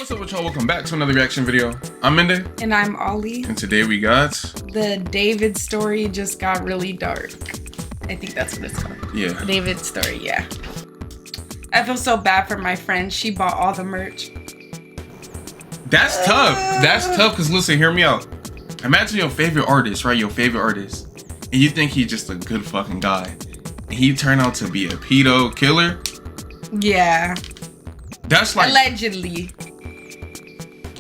What's up with y'all? Welcome back to another reaction video. I'm Mende. And I'm Ollie. And today we got... The David story just got really dark. I think that's what it's called. Yeah. David story, yeah. I feel so bad for my friend. She bought all the merch. That's tough. That's tough because listen, hear me out. Imagine your favorite artist, right? Your favorite artist. And you think he's just a good fucking guy. And he turned out to be a pedo killer. Yeah. That's like... Allegedly.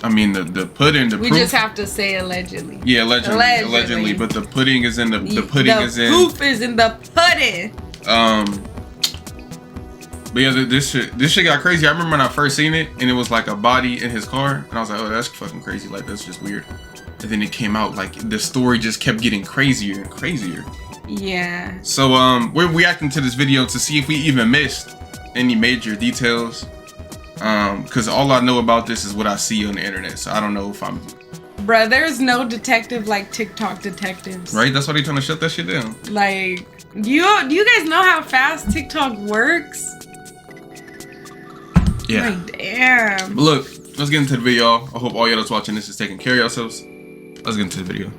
I mean, the pudding, the we proof. just have to say allegedly. Yeah, allegedly. But the pudding is in the pudding is in. The proof is in the pudding. But yeah, this shit got crazy. I remember when I first seen it, and it was like a body in his car, and I was like, oh, that's fucking crazy. Like, that's just weird. And then it came out like the story just kept getting crazier and crazier. Yeah. So we're reacting to this video to see if we even missed any major details. Because all I know about this is what I see on the internet, so I don't know if I'm... Bruh, there's no detective like TikTok detectives. Right? That's why they trying to shut that shit down. Like, do you guys know how fast TikTok works? Yeah. Like, damn. But look, let's get into the video, y'all. I hope all y'all that's watching this is taking care of yourselves. Let's get into the video.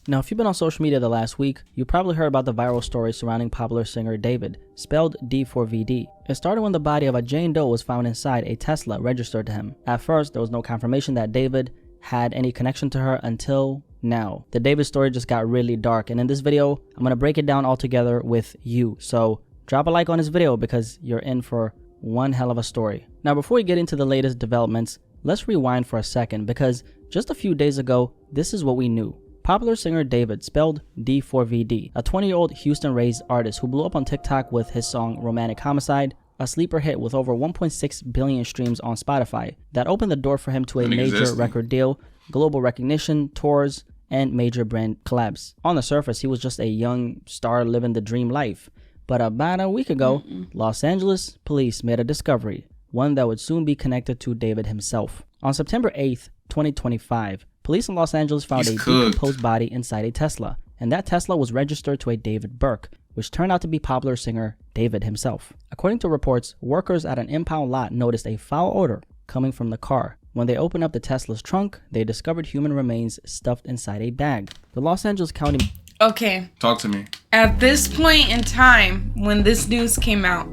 Now, if you've been on social media the last week, you probably heard about the viral story surrounding popular singer David, spelled d4vd. It started when the body of a Jane Doe was found inside a Tesla registered to him. At first, there was no confirmation that David had any connection to her until now. The David story just got really dark, and in this video, I'm gonna break it down all together with you. So drop a like on this video because you're in for one hell of a story. Now, before we get into the latest developments, let's rewind for a second because just a few days ago, this is what we knew. Popular singer David, spelled d4vd, a 20-year-old Houston-raised artist who blew up on TikTok with his song Romantic Homicide, a sleeper hit with over 1.6 billion streams on Spotify that opened the door for him to a major record deal, global recognition, tours, and major brand collabs. On the surface, he was just a young star living the dream life. But about a week ago, Los Angeles police made a discovery, one that would soon be connected to David himself. On September 8th, 2025, police in Los Angeles found a decomposed body inside a Tesla, and that Tesla was registered to a David Burke, which turned out to be popular singer David himself. According to reports, workers at an impound lot noticed a foul odor coming from the car. When they opened up the Tesla's trunk, they discovered human remains stuffed inside a bag. The Los Angeles County... Okay. Talk to me. At this point in time, when this news came out,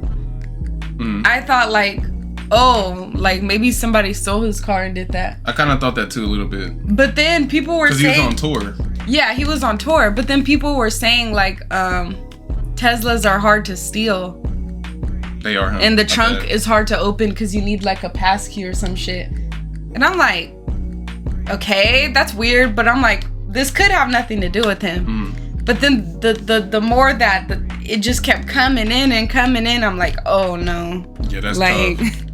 I thought like, oh, like maybe somebody stole his car and did that. I kind of thought that too a little bit. But then people were saying... Because he was on tour. Yeah, he was on tour. But then people were saying like, Teslas are hard to steal. They are, huh? And the trunk is hard to open because you need like a passkey or some shit. And I'm like, okay, that's weird. But I'm like, this could have nothing to do with him. But then the more that it just kept coming in and coming in, I'm like, oh no. Yeah, that's like tough.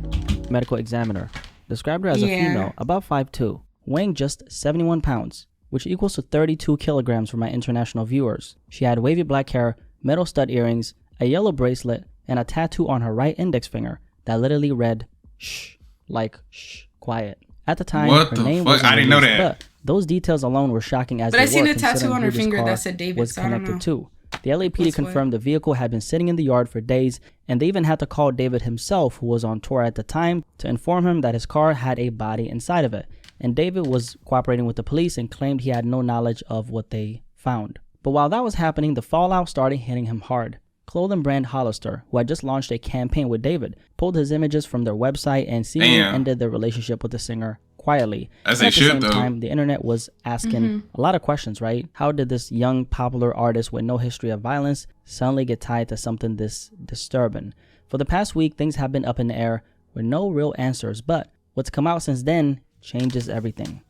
Medical examiner described her as a female, about 5'2", weighing just 71 pounds, which equals to 32 kilograms for my international viewers. She had wavy black hair, metal stud earrings, a yellow bracelet, and a tattoo on her right index finger that literally read, shh, like, shh, quiet. At the time, her name was I didn't know that. But those details alone were shocking as but they I seen were a tattoo on her who this finger car that said David, was so I don't connected know. to. The LAPD confirmed the vehicle had been sitting in the yard for days, and they even had to call David himself, who was on tour at the time, to inform him that his car had a body inside of it. And David was cooperating with the police and claimed he had no knowledge of what they found. But while that was happening, the fallout started hitting him hard. Clothing brand Hollister, who had just launched a campaign with David, pulled his images from their website and seemingly ended their relationship with the singer quietly. As they should, though. At the same time, the internet was asking a lot of questions, right? How did this young, popular artist with no history of violence suddenly get tied to something this disturbing? For the past week, things have been up in the air with no real answers, but what's come out since then changes everything.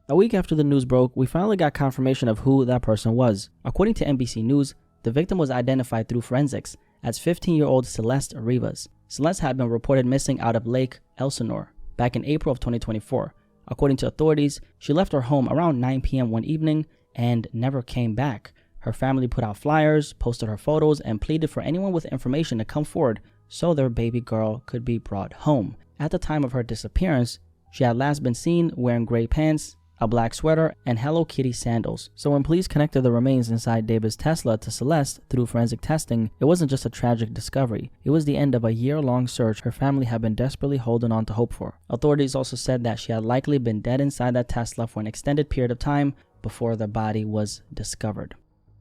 A week after the news broke, we finally got confirmation of who that person was. According to NBC News, the victim was identified through forensics as 15-year-old Celeste Rivas. Celeste had been reported missing out of Lake Elsinore back in April of 2024. According to authorities, she left her home around 9 p.m. one evening and never came back. Her family put out flyers, posted her photos, and pleaded for anyone with information to come forward so their baby girl could be brought home. At the time of her disappearance, she had last been seen wearing gray pants, a black sweater, and Hello Kitty sandals. So when police connected the remains inside David's Tesla to Celeste through forensic testing, it wasn't just a tragic discovery. It was the end of a year-long search her family had been desperately holding on to hope for. Authorities also said that she had likely been dead inside that Tesla for an extended period of time before the body was discovered.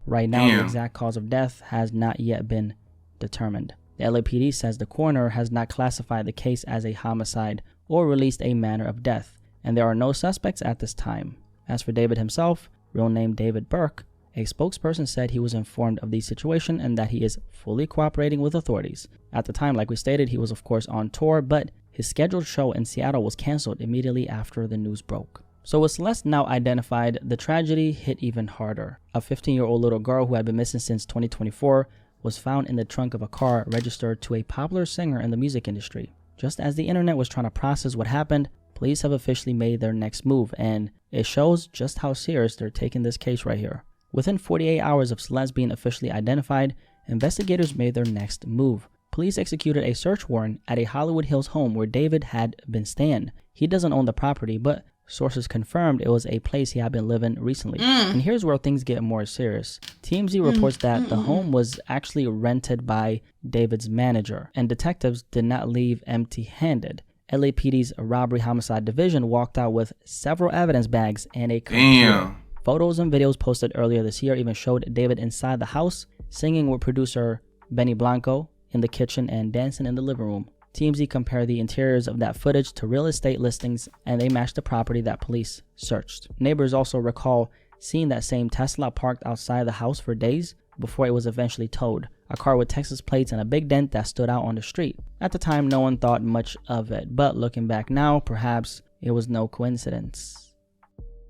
Right now, the exact cause of death has not yet been determined. The LAPD says the coroner has not classified the case as a homicide or released a manner of death, and there are no suspects at this time. As for David himself, real name David Burke, a spokesperson said he was informed of the situation and that he is fully cooperating with authorities. At the time, like we stated, he was of course on tour, but his scheduled show in Seattle was canceled immediately after the news broke. So with Celeste now identified, the tragedy hit even harder. A 15-year-old little girl who had been missing since 2024 was found in the trunk of a car registered to a popular singer in the music industry. Just as the internet was trying to process what happened, police have officially made their next move, and it shows just how serious they're taking this case right here. Within 48 hours of Celeste being officially identified, investigators made their next move. Police executed a search warrant at a Hollywood Hills home where David had been staying. He doesn't own the property, but sources confirmed it was a place he had been living recently. And here's where things get more serious. TMZ reports that the home was actually rented by David's manager, and detectives did not leave empty-handed. LAPD's robbery homicide division walked out with several evidence bags and a computer. Photos and videos posted earlier this year even showed David inside the house, singing with producer Benny Blanco in the kitchen and dancing in the living room. TMZ compared the interiors of that footage to real estate listings, and they matched the property that police searched. Neighbors also recall seeing that same Tesla parked outside the house for days before it was eventually towed, a car with Texas plates and a big dent that stood out on the street. At the time, no one thought much of it, but looking back now, perhaps it was no coincidence.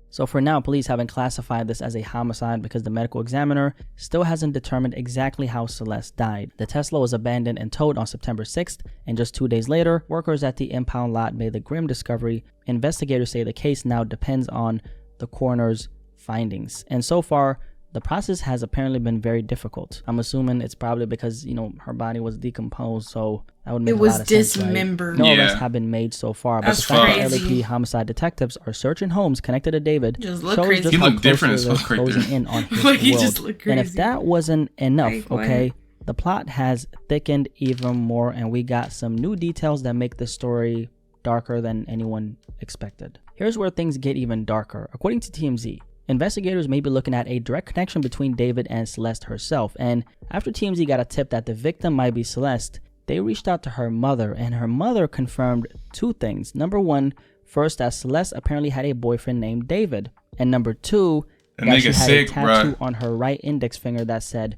So for now, police haven't classified this as a homicide because the medical examiner still hasn't determined exactly how Celeste died. The Tesla was abandoned and towed on September 6th, and just 2 days later, workers at the impound lot made the grim discovery. Investigators say the case now depends on the coroner's findings. And so far, the process has apparently been very difficult. I'm assuming it's probably because, her body was decomposed, so that would make a lot of sense, right? Dismembered. No arrests have been made so far, but the fact that LAPD homicide detectives are searching homes connected to David shows just how closely they're closing in on his world. And if that wasn't enough, the plot has thickened even more, and we got some new details that make this story darker than anyone expected. Here's where things get even darker. According to TMZ, investigators may be looking at a direct connection between David and Celeste herself, and after TMZ got a tip that the victim might be Celeste, they reached out to her mother, and her mother confirmed 2 things. Number 1, first, that Celeste apparently had a boyfriend named David, and number 2, that she had a tattoo on her right index finger that said,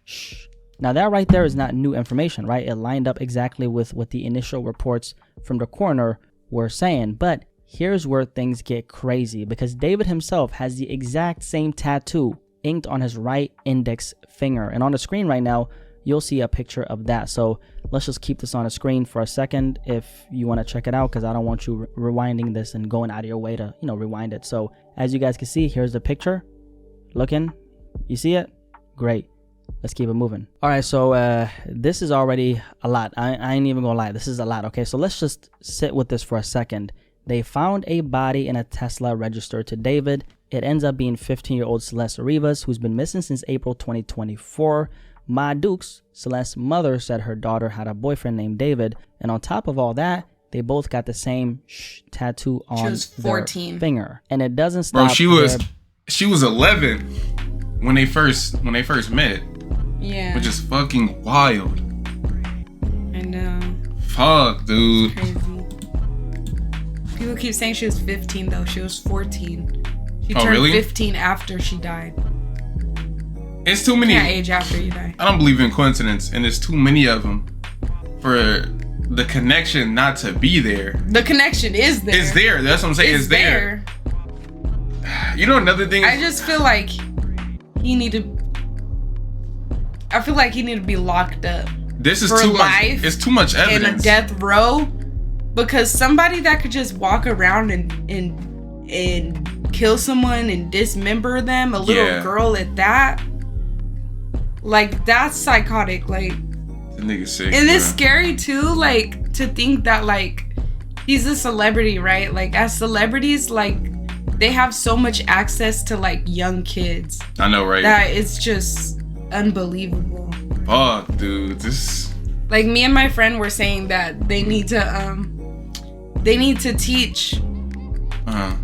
"Shh." Now that right there is not new information, right? It lined up exactly with what the initial reports from the coroner were saying, but here's where things get crazy, because David himself has the exact same tattoo inked on his right index finger. And on the screen right now, you'll see a picture of that. So let's just keep this on the screen for a second if you want to check it out, because I don't want you rewinding this and going out of your way to, rewind it. So as you guys can see, here's the picture. Looking, you see it? Great. Let's keep it moving. All right, so this is already a lot. I ain't even gonna lie. This is a lot, okay? So let's just sit with this for a second. They found a body in a Tesla registered to David. It ends up being 15-year-old Celeste Rivas, who's been missing since April 2024. Ma Dukes, Celeste's mother, said her daughter had a boyfriend named David. And on top of all that, they both got the same tattoo on their finger. And it doesn't stop. Bro, she was 11 when they first met. Yeah. Which is fucking wild. I know. Fuck, dude. Crazy. People keep saying she was 15 though. She was 14. She turned 15 after she died. It's too many. You can't age after you die. I don't believe in coincidence, and there's too many of them for the connection not to be there. The connection is there. It's there. That's what I'm saying. It's there. You know, another thing. I just feel like he needed to be locked up. This is too much. It's too much evidence. In a death row, because somebody that could just walk around and kill someone and dismember them, a little girl at that, like, that's psychotic. Like, the nigga's sick. And it's scary too, like, to think that, like, he's a celebrity, right? Like, as celebrities, like, they have so much access to like young kids. I know, right? That it's just unbelievable. Oh, dude, this. Like me and my friend were saying that they need to teach. I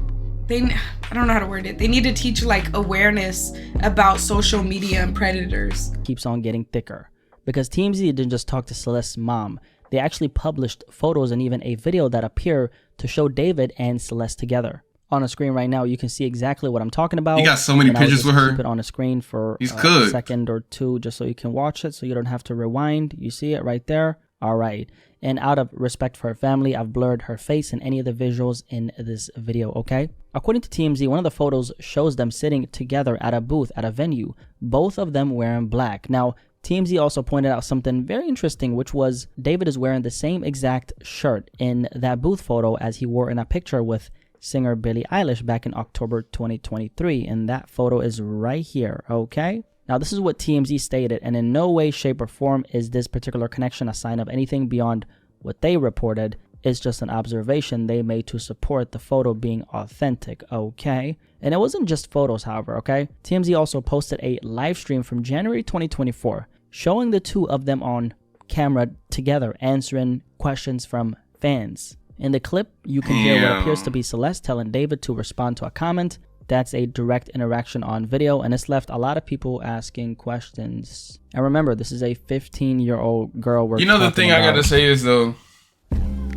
don't know how to word it. They need to teach like awareness about social media and predators. Keeps on getting thicker because TMZ didn't just talk to Celeste's mom. They actually published photos and even a video that appear to show David and Celeste together. On the screen right now, you can see exactly what I'm talking about. You got so many pictures with her. Keep it on the screen for a second or two just so you can watch it so you don't have to rewind. You see it right there? All right. And out of respect for her family, I've blurred her face in any of the visuals in this video, okay? According to TMZ, one of the photos shows them sitting together at a booth at a venue, both of them wearing black. Now, TMZ also pointed out something very interesting, which was David is wearing the same exact shirt in that booth photo as he wore in a picture with singer Billie Eilish back in October 2023, and that photo is right here, okay? Now, this is what TMZ stated, and in no way, shape, or form is this particular connection a sign of anything beyond what they reported. It's just an observation they made to support the photo being authentic, okay? And it wasn't just photos, however, okay? TMZ also posted a live stream from January 2024 showing the two of them on camera together answering questions from fans. In the clip, you can hear what appears to be Celeste telling David to respond to a comment. That's a direct interaction on video, and it's left a lot of people asking questions. And remember, this is a 15-year-old girl. You know, the thing I gotta say is, though,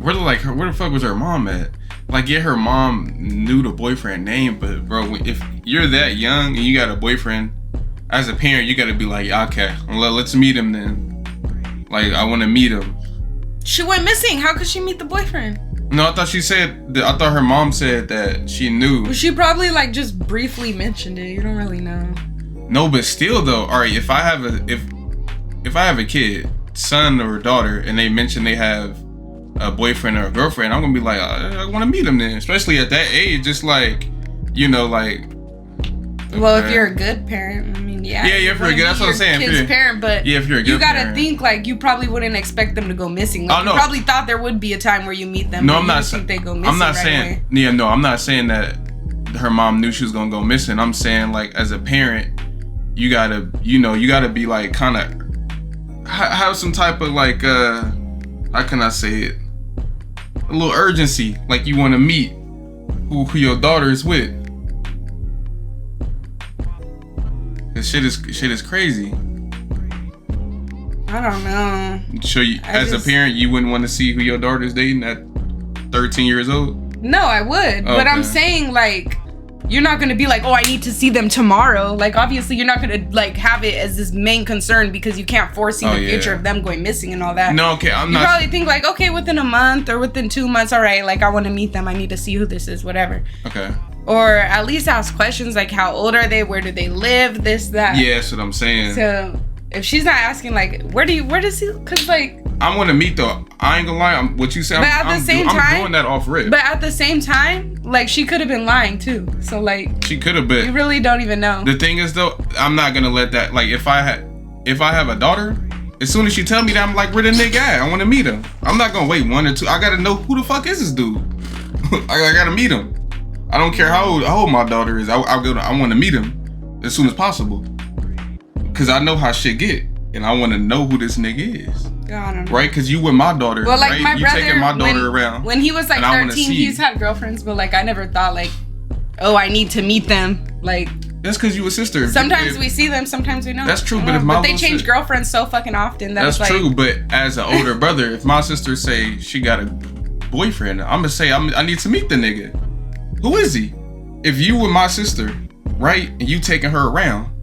where the fuck was her mom at? Like, yeah, her mom knew the boyfriend name, but bro, if you're that young and you got a boyfriend, as a parent, you gotta be like, okay, let's meet him then. Like, I want to meet him. She went missing. How could she meet the boyfriend? No, I thought her mom said that she knew. Well, she probably like just briefly mentioned it. You don't really know. No, but still though, all right, if I have a kid, son or daughter, and they mention they have a boyfriend or a girlfriend, I'm gonna be like, I want to meet them then. Especially at that age, just like, you know, like. Okay. Well, if you're a good parent, I mean, yeah. Yeah, if you're a good, that's what I'm saying. Kid's parent, but yeah, if you're a good you gotta parent. think like you probably wouldn't expect them to go missing. Like, Oh, no. You probably thought there would be a time where you meet them. No, but I'm you not didn't saying. think they go missing. I'm not right saying. away. Yeah, no, I'm not saying that her mom knew she was gonna go missing. I'm saying like as a parent, you gotta be like kind of have some type of like how can I say it? A little urgency, like you want to meet who your daughter is with. Cause shit is crazy. I don't know. So as a parent, you wouldn't want to see who your daughter's dating at 13 years old? No, I would. But I'm saying like you're not gonna be like, oh, I need to see them tomorrow. Like obviously you're not gonna like have it as this main concern because you can't foresee the future of them going missing and all that. No, okay, You probably think like, okay, within a month or within 2 months, all right, like I want to meet them. I need to see who this is, whatever. Okay. Or at least ask questions like how old are they? Where do they live? This, that. Yeah, that's what I'm saying. So if she's not asking like, where does he? Cause like. I want to meet though. I ain't gonna lie. What you say? I'm doing that off rip. But at the same time, like she could have been lying too. So like. She could have been. You really don't even know. The thing is though, I'm not gonna let that. Like if I have a daughter, as soon as she tell me that, I'm like, where the nigga at? I want to meet him. I'm not gonna wait 1 or 2. I gotta know who the fuck is this dude. I gotta meet him. I don't care how old my daughter is. I want to meet him as soon as possible. Cause I know how shit get, and I want to know who this nigga is. I don't know. Right? Cause you with my daughter. Well, like right? my brother, you taking my daughter around. When he was like 13, he's had girlfriends, but like I never thought like, oh, I need to meet them. Like that's cause you a sister. Sometimes we see them, sometimes we don't. That's true, but they change girlfriends so fucking often. That's like, true, but as an older brother, if my sister say she got a boyfriend, I'm gonna say I need to meet the nigga. Who is he? If you were my sister, right, and you taking her around,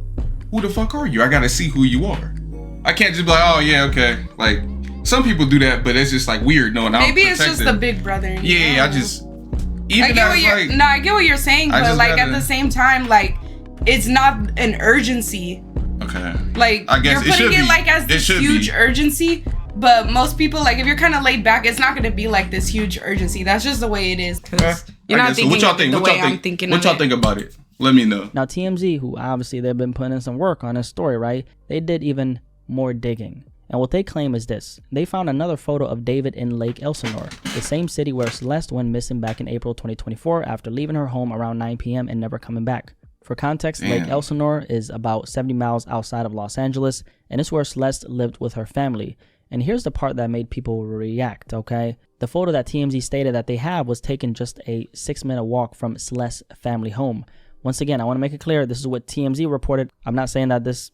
who the fuck are you? I gotta see who you are. I can't just be like, oh yeah, okay. Like some people do that, but it's just like weird knowing. Maybe it's just the big brother. Yeah, I just. I get what you're saying, but like at the same time, like it's not an urgency. Okay. Like I guess you're putting it like as this huge urgency. But most people, like, if you're kind of laid back, it's not going to be like this huge urgency. That's just the way it is. Because you're not thinking the way I'm thinking. What y'all think about it? Let me know. Now, TMZ, who obviously they've been putting in some work on this story, right? They did even more digging. And what they claim is this. They found another photo of David in Lake Elsinore, the same city where Celeste went missing back in April 2024 after leaving her home around 9 p.m. and never coming back. For context, Lake Elsinore is about 70 miles outside of Los Angeles, and it's where Celeste lived with her family. And here's the part that made people react, okay? The photo that TMZ stated that they have was taken just a 6-minute walk from Celeste's family home. Once again, I want to make it clear, this is what TMZ reported. I'm not saying that this,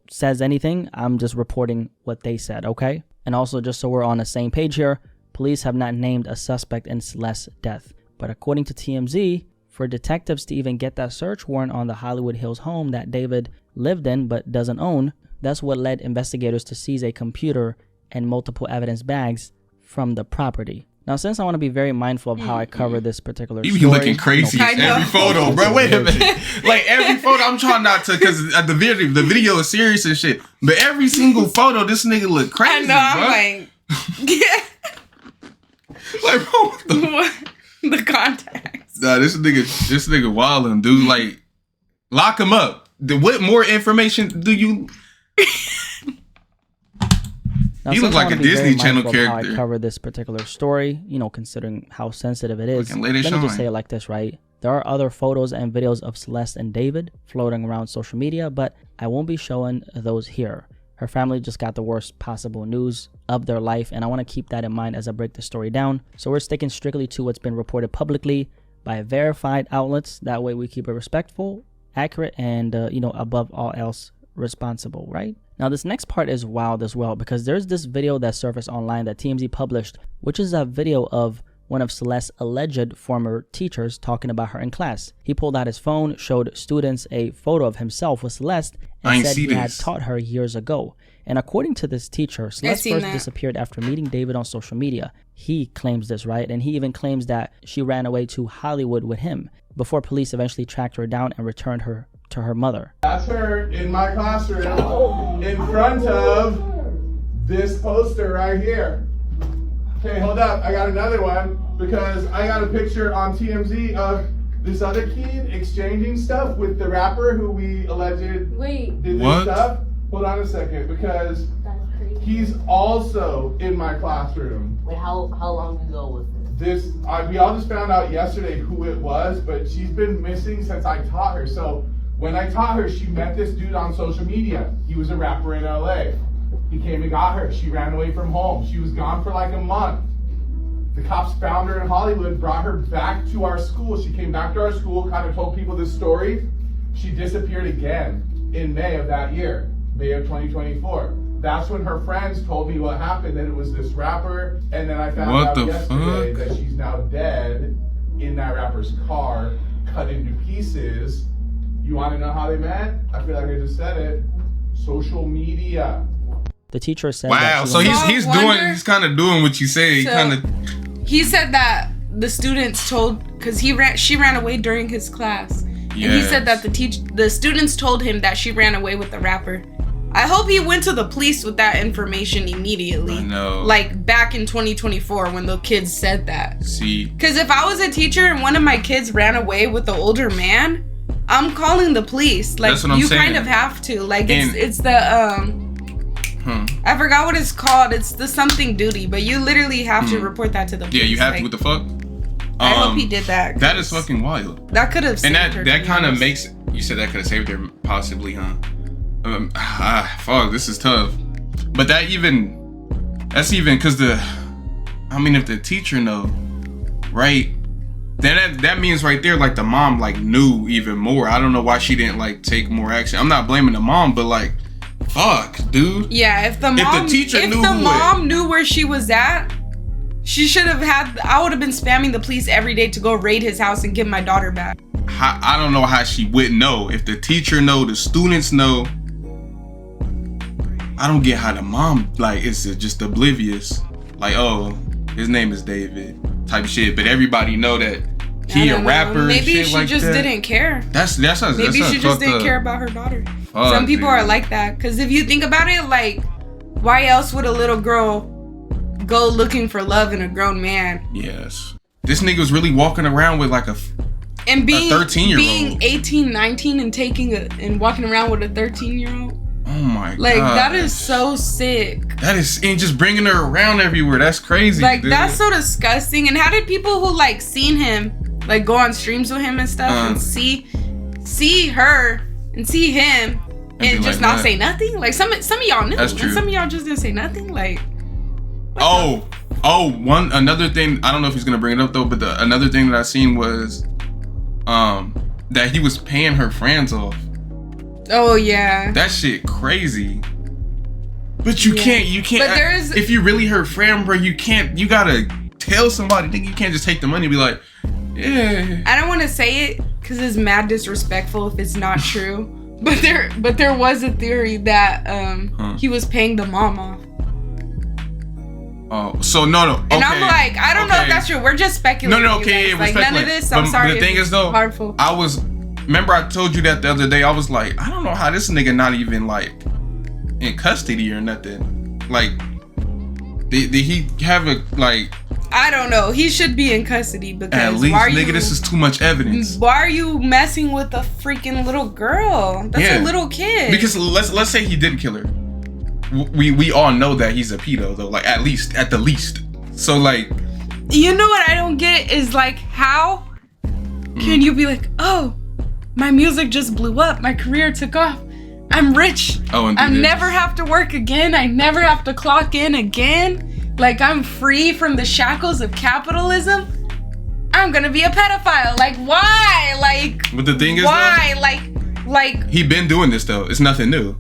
says anything. I'm just reporting what they said, okay? And also, just so we're on the same page here, police have not named a suspect in Celeste's death. But according to TMZ, for detectives to even get that search warrant on the Hollywood Hills home that David lived in but doesn't own, that's what led investigators to seize a computer and multiple evidence bags from the property. Now, since I want to be very mindful of how I cover this particular story, you be looking crazy every photo, bro. Wait a minute, like every photo, I'm trying not to, because the video is serious and shit. But every single photo, this nigga look crazy. I know. Bro. I'm like, like, bro, what the context. Nah, this nigga wildin', dude. Like, lock him up. What more information do you? Now, he look like a Disney Channel character. How I cover this particular story, considering how sensitive it is. Let me just say it like this, right? There are other photos and videos of Celeste and David floating around social media, but I won't be showing those here. Her family just got the worst possible news of their life, and I want to keep that in mind as I break the story down. So we're sticking strictly to what's been reported publicly by verified outlets. That way we keep it respectful, accurate, and, above all else, responsible, right? Now, this next part is wild as well, because there's this video that surfaced online that TMZ published, which is a video of one of Celeste's alleged former teachers talking about her in class. He pulled out his phone, showed students a photo of himself with Celeste, and said he had taught her years ago. And according to this teacher, Celeste first disappeared after meeting David on social media. He claims this, right? And he even claims that she ran away to Hollywood with him before police eventually tracked her down and returned her to her mother. That's her in my classroom in front of this poster right here. Okay, hold up. I got another one because I got a picture on TMZ of this other kid exchanging stuff with the rapper who we alleged did this stuff. Hold on a second, because he's also in my classroom. Wait, how long ago was this? We all just found out yesterday who it was, but she's been missing since I taught her. So when I taught her, she met this dude on social media. He was a rapper in LA. He came and got her. She ran away from home. She was gone for like a month. The cops found her in Hollywood, brought her back to our school. She came back to our school, kind of told people this story. She disappeared again in May of that year, May of 2024. That's when her friends told me what happened, that it was this rapper. And then I found out yesterday that she's now dead in that rapper's car, cut into pieces. You want to know how they met? I feel like I just said it. Social media. The teacher said, "Wow, so he's kind of doing what you say." He said that the students told, because she ran away during his class, and he said that the students told him that she ran away with the rapper. I hope he went to the police with that information immediately. I know. Like back in 2024 when the kids said that. See, because if I was a teacher and one of my kids ran away with the older man, I'm calling the police. Like, that's what I'm you saying. Kind of have to. Like, it's the I forgot what it's called. It's the something duty, but you literally have to report that to the police. Yeah, you have to. What the fuck? I hope he did that. That is fucking wild. That could have saved her. And that kind of makes, you said that could have saved her, possibly, huh? Fuck, this is tough. But that's even because if the teacher know, right? Then that means right there, like, the mom, like, knew even more. I don't know why she didn't, like, take more action. I'm not blaming the mom, but, like, fuck, dude. Yeah, if the mom knew where she was at, she should have had. I would have been spamming the police every day to go raid his house and get my daughter back. I don't know how she wouldn't know. If the teacher know, the students know. I don't get how the mom, like, is just oblivious. Like, oh, his name is David, type shit. But everybody know that he a rapper. Maybe and shit she just didn't care. Maybe she just didn't care about her daughter. Some people are like that. Because if you think about it, like, why else would a little girl go looking for love in a grown man? Yes. This nigga was really walking around with like a 13-year-old. Being 18, 19 and walking around with a 13-year-old. Oh my Like, god. that is so sick. That is, and just bringing her around everywhere. That's crazy. Like, dude. that's so disgusting. And how did people who like seen him, like go on streams with him and stuff, and see her and see him and just like, not what? say nothing? Like some of y'all knew, That's true. and some of y'all just didn't say nothing. Like, another thing. I don't know if he's gonna bring it up though, but another thing that I seen was, that he was paying her friends off. oh yeah. That shit crazy. But you can't. But there's- if you really her friend, bro, you can't. You gotta tell somebody. Think you can't just take the money and be like, yeah. I don't want to say it because it's mad disrespectful if it's not true. But there was a theory that he was paying the mom off. Oh, so no. Okay. And I'm like, I don't know if that's true. We're just speculating. No, okay, you guys. we're Like, none of speculating. this. I'm But sorry. the thing is though, harmful. remember I told you that the other day. I was like, I don't know how this nigga not even like in custody or nothing. Like, did he have a like? I don't know. He should be in custody because At least, why are nigga, you, this is too much evidence. Why are you messing with a freaking little girl? That's a little kid. Because let's say he didn't kill her. We all know that he's a pedo though. Like at the least. So like, you know what I don't get is like, how can you be like, oh, my music just blew up, my career took off, I'm rich, I never have to work again, I never have to clock in again, like I'm free from the shackles of capitalism, I'm gonna be a pedophile. Like, why? Like, but the thing is, why? Though, like he been doing this though. It's nothing new.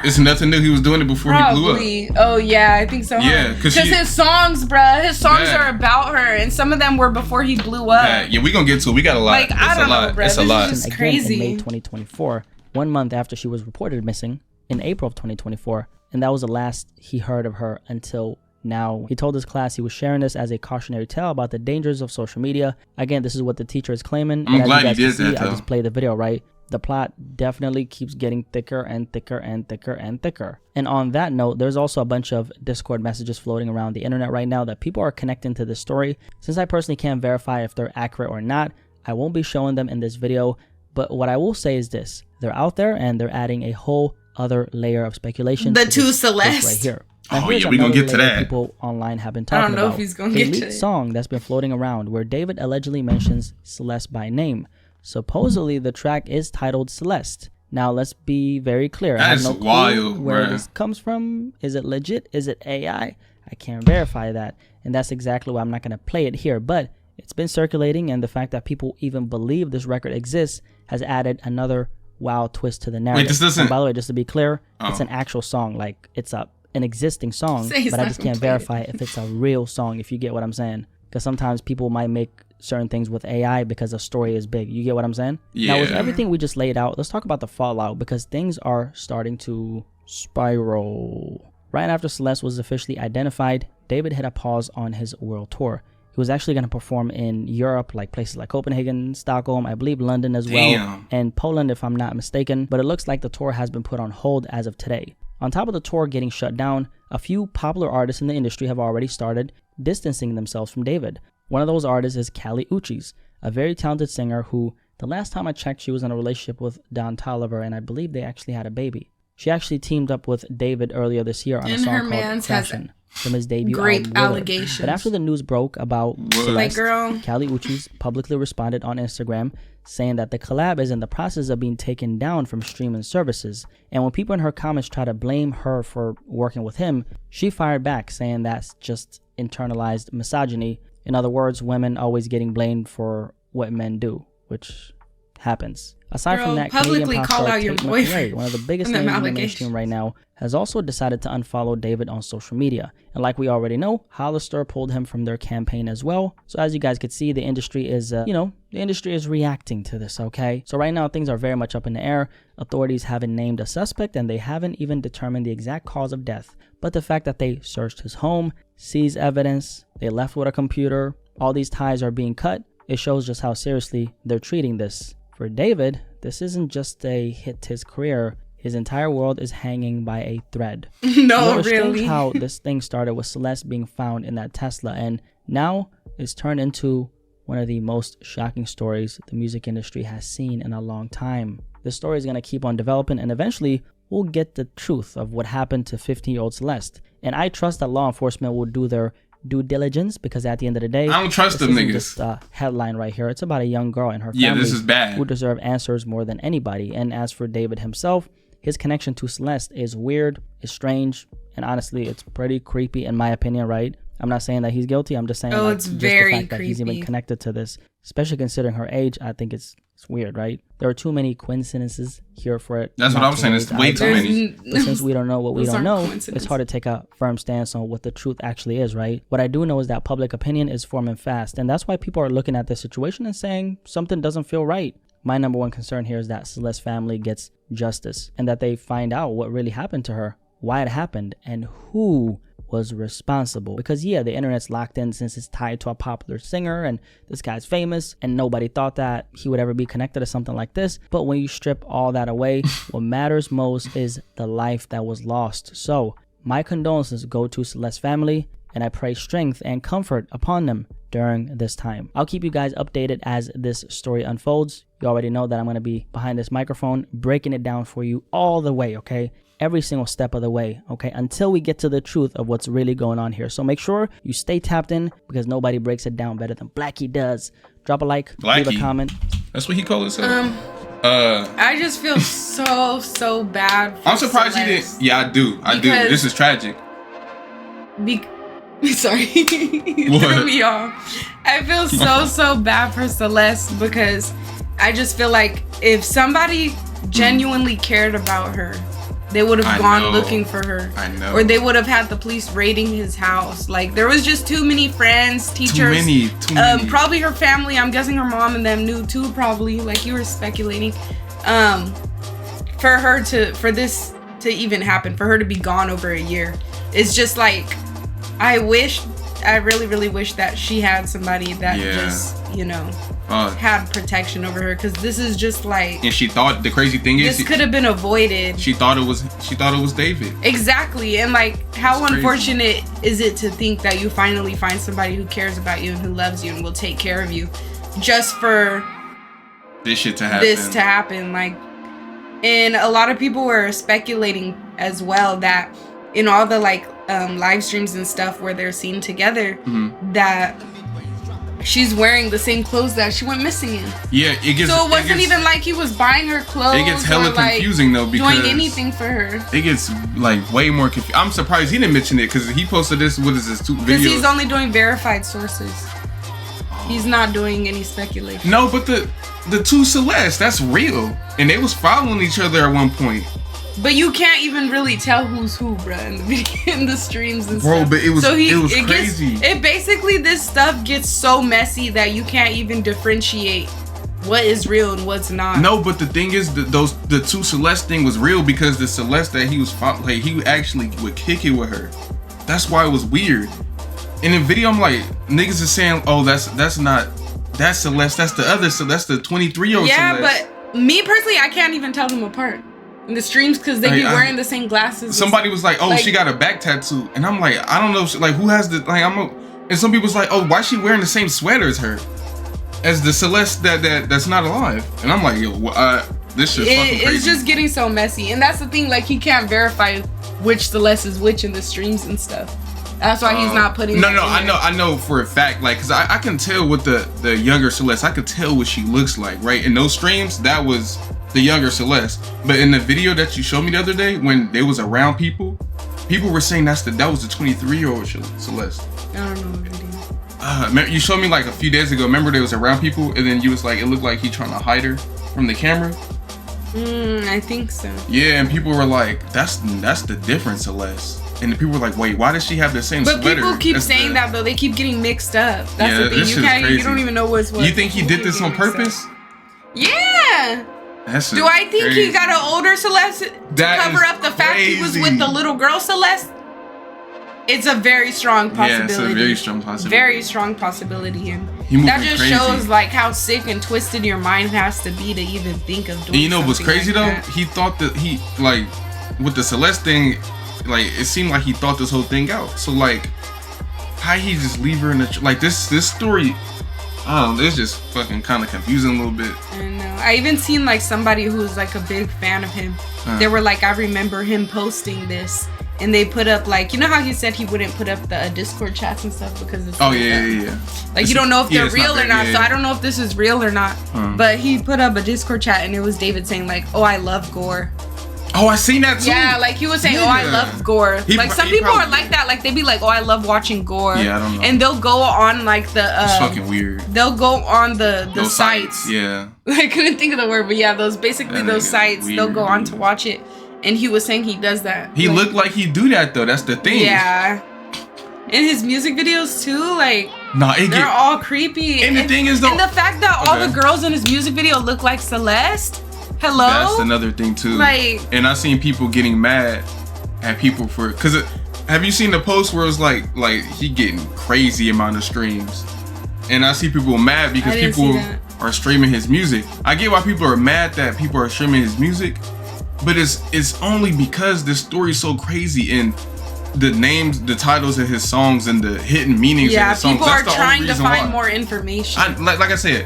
It's nothing new. He was doing it before he blew up. Oh yeah, I think so. Yeah, because his songs, bruh, his songs are about her, and some of them were before he blew up. Yeah, we gonna get to it. We got a lot. Like, I don't know, bruh. It's a lot. This is Again, crazy. in May 2024, 1 month after she was reported missing, in April of 2024, and that was the last he heard of her until now. He told his class he was sharing this as a cautionary tale about the dangers of social media. Again, this is what the teacher is claiming. I'm glad you did that, I though. just played the video, right? The plot definitely keeps getting thicker and thicker and thicker and thicker. And on that note, there's also a bunch of Discord messages floating around the internet right now that people are connecting to this story. Since I personally can't verify if they're accurate or not, I won't be showing them in this video. But what I will say is this: they're out there and they're adding a whole other layer of speculation. The to two this Celeste. right here. Oh, here's yeah, we gonna another get to layer that. People online have been I talking don't know about if he's gonna a get to leaked it. song that's been floating around where David allegedly mentions Celeste by name. Supposedly, the track is titled Celeste. Now, let's be very clear. I have That's no clue wild, where bruh. this comes from. Is it legit? Is it AI? I can't verify that. And that's exactly why I'm not going to play it here. But it's been circulating, and the fact that people even believe this record exists has added another wild twist to the narrative. Wait, this doesn't... And by the way, just to be clear, it's an actual song. Like, it's an existing song, Say he's but I not just can't gonna play verify if it's a real song, if you get what I'm saying. Because sometimes people might make certain things with AI because a story is big. You get what I'm saying? Yeah. Now, with everything we just laid out, let's talk about the fallout because things are starting to spiral. Right after Celeste was officially identified, David hit a pause on his world tour. He was actually going to perform in Europe, like places like Copenhagen, Stockholm, I believe London as well, and Poland if I'm not mistaken, but it looks like the tour has been put on hold as of today. On top of the tour getting shut down, a few popular artists in the industry have already started distancing themselves from David. One of those artists is Kali Uchis, a very talented singer who, the last time I checked, she was in a relationship with Don Toliver, and I believe they actually had a baby. She actually teamed up with David earlier this year on a And song her called man's Fashion from his debut grape album, Willard. allegations. But after the news broke about Celeste, Like, girl. Kali Uchis publicly responded on Instagram saying that the collab is in the process of being taken down from streaming services. And when people in her comments try to blame her for working with him, she fired back saying that's just internalized misogyny. In other words, women always getting blamed for what men do, which happens. Aside Girl, from that, publicly Canadian pop call star out your Tate boyfriend McRae, one of the biggest and them names in the allegations. mainstream right now, has also decided to unfollow David on social media. And like we already know, Hollister pulled him from their campaign as well. So as you guys could see, the industry is, the industry is reacting to this, okay? So right now, things are very much up in the air. Authorities haven't named a suspect, and they haven't even determined the exact cause of death. But the fact that they searched his home, seized evidence, they left with a computer, all these ties are being cut, it shows just how seriously they're treating this. For David, this isn't just a hit to his career. His entire world is hanging by a thread. No, It's strange really. how this thing started with Celeste being found in that Tesla, and now it's turned into one of the most shocking stories the music industry has seen in a long time. This story is going to keep on developing, and eventually we'll get the truth of what happened to 15-year-old Celeste. And I trust that law enforcement will do their due diligence, because at the end of the day, I don't trust them niggas. Just a headline right here. It's about a young girl and her family. Yeah, this is bad. Who deserve answers more than anybody. And as for David himself, his connection to Celeste is weird, it's strange, and honestly, it's pretty creepy in my opinion, right? I'm not saying that he's guilty. I'm just saying it's just very the fact that he's even connected to this, especially considering her age. I think it's weird, right? There are too many coincidences here for it. That's what I'm saying. It's way too many. But since we don't know what we don't know, it's hard to take a firm stance on what the truth actually is, right? What I do know is that public opinion is forming fast, and that's why people are looking at this situation and saying something doesn't feel right. My number one concern here is that Celeste's family gets justice and that they find out what really happened to her, why it happened, and who was responsible. Because yeah, the internet's locked in since it's tied to a popular singer and this guy's famous, and nobody thought that he would ever be connected to something like this. But when you strip all that away, what matters most is the life that was lost. So my condolences go to Celeste's family, and I pray strength and comfort upon them during this time. I'll keep you guys updated as this story unfolds. You already know that I'm going to be behind this microphone breaking it down for you all the way, okay? Every single step of the way, okay, until we get to the truth of what's really going on here. So make sure you stay tapped in, because nobody breaks it down better than Blackie does. Drop a like, leave a comment. That's what he called himself. I just feel so bad for I'm surprised Celeste. he didn't. Yeah, I do. This is tragic. Sorry, you threw me off. I feel so bad for Celeste, because I just feel like if somebody genuinely cared about her, they would have gone looking for her. I know. Or they would have had the police raiding his house. Like, there was just too many friends, teachers. Too many. Probably her family. I'm guessing her mom and them knew too, probably. Like you were speculating. For this to even happen, for her to be gone over a year, it's just like, I really wish that she had somebody that just, had protection over her, because this is just like, and she thought, the crazy thing is, this could have been avoided. She thought it was David. Exactly. And like, how unfortunate is it to think that you finally find somebody who cares about you and who loves you and will take care of you, just for this shit to happen. Like, and a lot of people were speculating as well that in all the like live streams and stuff where they're seen together, that she's wearing the same clothes that she went missing in. Yeah, it wasn't even like he was buying her clothes. It gets hella confusing though, because doing anything for her. It gets like way more confusing. I'm surprised he didn't mention it, because he posted this. What is this? 2 videos? Because he's only doing verified sources. He's not doing any speculation. No, but the two Celeste, that's real, and they was following each other at one point. But you can't even really tell who's who, bro, in the streams and stuff. Bro, but it was crazy. Basically, this stuff gets so messy that you can't even differentiate what is real and what's not. No, but the thing is, the two Celeste thing was real, because the Celeste that he was like, he actually would kick it with her. That's why it was weird. In the video, I'm like, niggas is saying, oh, that's Celeste, that's the other, so that's the 23-year-old Celeste. Yeah, but me personally, I can't even tell them apart in the streams, because they be wearing the same glasses. Somebody was like, oh, she got a back tattoo, and I'm like, I don't know, like, who has the, like, and some people was like, oh, why is she wearing the same sweater as her, as the Celeste that's not alive? And I'm like, yo, this shit fucking crazy. It's just getting so messy, and that's the thing, like, he can't verify which Celeste is which in the streams and stuff. That's why he's not putting. I know for a fact, like, cause I can tell with the younger Celeste, I could tell what she looks like, right? In those streams, that was the younger Celeste. But in the video that you showed me the other day, when they was around people were saying that was the 23-year-old Celeste. I don't know what video. You showed me like a few days ago. Remember, they was around people, and then you was like, it looked like he trying to hide her from the camera. I think so. Yeah, and people were like, that's the different Celeste. And the people were like, wait, why does she have the same sweater? But people keep saying that though. They keep getting mixed up. That's the thing. You don't even know what's what. You think he did this on purpose? Yeah. Do I think he got an older Celeste to cover up the fact he was with the little girl Celeste? It's a very strong possibility. Yeah, it's a very strong possibility. Very strong possibility. And that just shows like how sick and twisted your mind has to be to even think of doing. And you know what's crazy though? He thought that he, like, with the Celeste thing, like, it seemed like he thought this whole thing out. So like, how he just leave her in the, like, this story I don't know, it's just fucking kind of confusing a little bit. I know. I even seen like somebody who's like a big fan of him. They were like, I remember him posting this, and they put up like, you know how he said he wouldn't put up the Discord chats and stuff because it's like, yeah. Like you don't know if they're real or not. So I don't know if this is real or not. But he put up a Discord chat and it was David saying like, "Oh, I love gore." Oh, I seen that too. Yeah, like he was saying, "Oh, I love gore." Like some people are like that. Like they be like, "Oh, I love watching gore." Yeah, I don't know. And they'll go on like the. It's fucking weird. They'll go on the sites. Yeah. I couldn't think of the word, but yeah, those sites. Weird, they'll go on to watch it, and he was saying he does that. He looked like he do that though. That's the thing. Yeah. And his music videos too, like they're all creepy. And the thing is though, and the fact that all the girls in his music video look like Celeste. Hello. That's another thing too. Like, and I seen people getting mad at people for have you seen the post where it's like he getting crazy amount of streams, and I see people mad because people are streaming his music. I get why people are mad that people are streaming his music, but it's only because the story's so crazy and the names, the titles of his songs and the hidden meanings of his songs. People are trying to find more information. Like I said,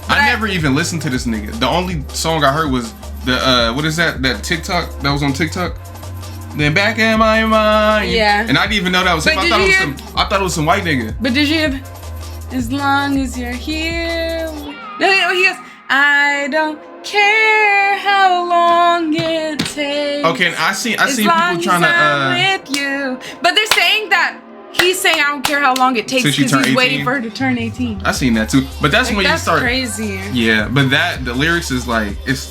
I never even listened to this nigga. The only song I heard was the what is that TikTok that was on TikTok? Then back in my mind. Yeah. And I didn't even know that was him. I thought it was some white nigga. But did you hear? As long as you're here. No, he goes, I don't care how long it takes. Okay, I seen people trying to with you. But they're saying that he's saying I don't care how long it takes because he's waiting for her to turn 18. I seen that too. But that's like, when you start. That's crazy. Yeah, but the lyrics is like it's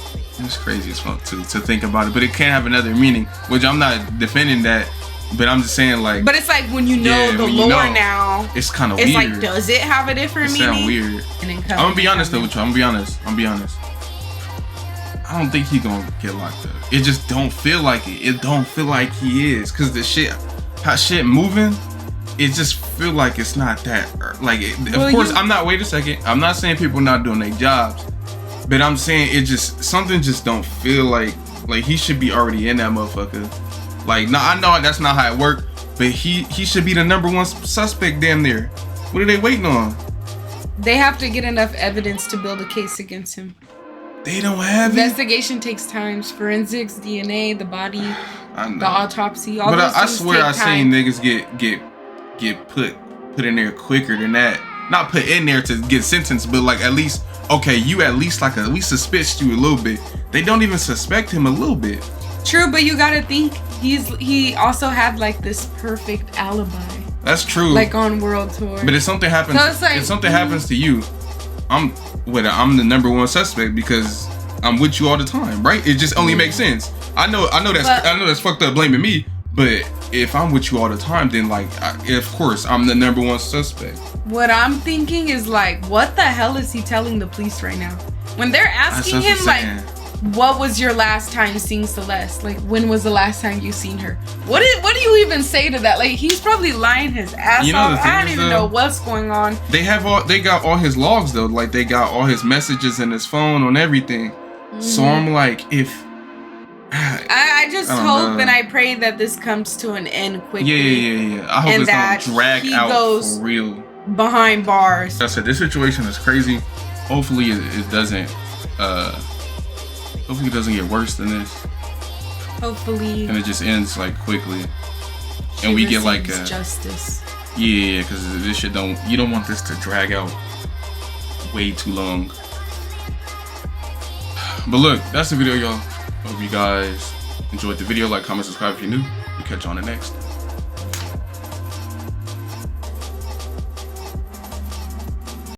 crazy as fuck too to think about it. But it can have another meaning, which I'm not defending that. But I'm just saying like. But it's like when you know the lore now. It's kind of weird. It's like, does it have a different meaning? Sound weird. I'm gonna be honest though with you. I'm gonna be honest. I don't think he gonna get locked up. It just don't feel like it. It don't feel like he is, cause the how shit moving. It just feel like it's not that. Like, of course, I'm not. Wait a second. I'm not saying people not doing their jobs, but I'm saying something just don't feel like he should be already in that motherfucker. Like, no, I know that's not how it worked, but he should be the #1 suspect damn near. What are they waiting on? They have to get enough evidence to build a case against him. They don't have Investigation takes time. Forensics, DNA, the body, the autopsy. All those I things swear take I time. seen niggas get put in there quicker than that. Not put in there to get sentenced, but like at least you at least we suspect you a little bit. They don't even suspect him a little bit. True, but you gotta think he also had like this perfect alibi. That's true. Like on World Tour. But if something happens, if something happens to you, I'm the #1 suspect because I'm with you all the time, right? It just only makes sense. I know that's fucked up blaming me, but if I'm with you all the time, then like of course I'm the #1 suspect. What I'm thinking is like, what the hell is he telling the police right now? When they're asking him like, what was your last time seeing Celeste? Like, when was the last time you seen her? What do you even say to that? Like, he's probably lying his ass off. I don't even know what's going on. They got all his logs though. Like, they got all his messages in his phone on everything. Mm-hmm. So I'm like, I just hope and I pray that this comes to an end quickly. Yeah. I hope it's don't drag out for real. Behind bars. Like I said, this situation is crazy. Hopefully it doesn't. Hopefully it doesn't get worse than this. Hopefully. And it just ends like quickly. And we get like justice. Yeah, because this shit you don't want this to drag out way too long. But look, that's the video, y'all. Hope you guys enjoyed the video. Like, comment, subscribe if you're new. We'll catch you on the next.